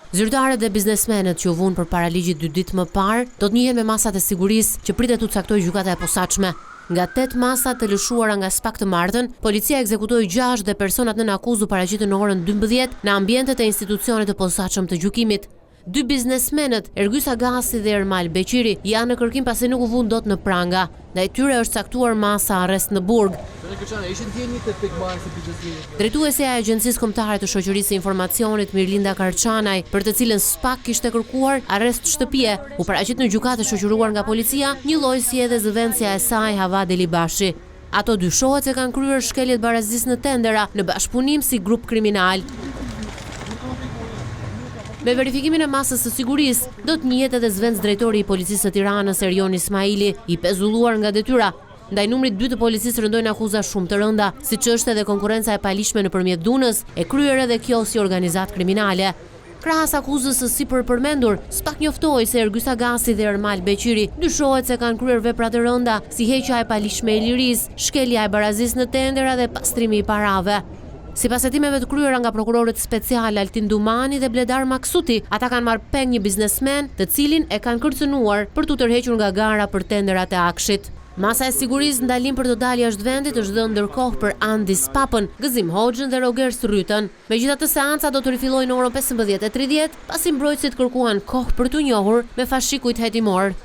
Zyrtarët dhe biznesmenët që u vunë përpara ligjit 2 ditë më parë do të njihen me masat e sigurisë që pritet u caktojë gjykata e posaçme. Nga 8 masa të lëshuara nga SPAK të martën, policia ekzekutoi 6 dhe personat nën akuzë u paraqitën në orën 12 në ambientet e institucionit të posaçëm të gjykimit. 2 biznesmenët, Ergys Agasi dhe Ermal Beqiri, janë në kërkim pasi nuk u vunë dot në pranga. Ndaj tyre është caktuar masa arrest në burg. Drejtuesja e Agjencisë Kombëtare të Shoqërisë së Informacionit Mirlinda Karçanaj, për të cilën SPAK kishte kërkuar arrest shtëpie, u paraqit në gjykatë shoqëruar nga policia, një lloj si edhe zëvendësja e saj Hava Delibashi. Ato dyshohet se kanë kryer shkeljet barazisë në tendera në bashkëpunim si grup kriminal. Me verifikimin e masës së sigurisë, do të njihet edhe zëvendës drejtori i policisë së Tiranës Erjon Ismaili, i pezulluar nga detyra. Ndaj numrit 2 të policisë rëndojnë akuza shumë të rënda, siç është edhe konkurrenca e palishme nëpërmjet dhunës, e kryer edhe kjo si organizatë kriminale. Krahas akuzës së sipërpërmendur, SPAK njoftoi se Ergys Agasi dhe Ermal Beqiri dyshohet se kanë kryer vepra të rënda, si heqja e palishme e lirisë, shkelja e barazisë në tendera dhe pastrimi i parave. Sipas hetimeve të kryera nga prokurorët special Altin Dumani dhe Bledar Maksuti, ata kanë marrë peng një biznesmen, të cilin e kanë kërcënuar për t'u tërhequr nga gara për tenderat e akshit. Masa e sigurisë ndalim për të dalë jashtë vendit është dhënë ndërkohë për Andis Papën, Gëzim Hoxhën dhe Roger Srytën. Megjithatë, seanca do të rifillojë në orën 15:30, pasi mbrojtësit kërkuan kohë për t'u njohur me fashikujt hetimor.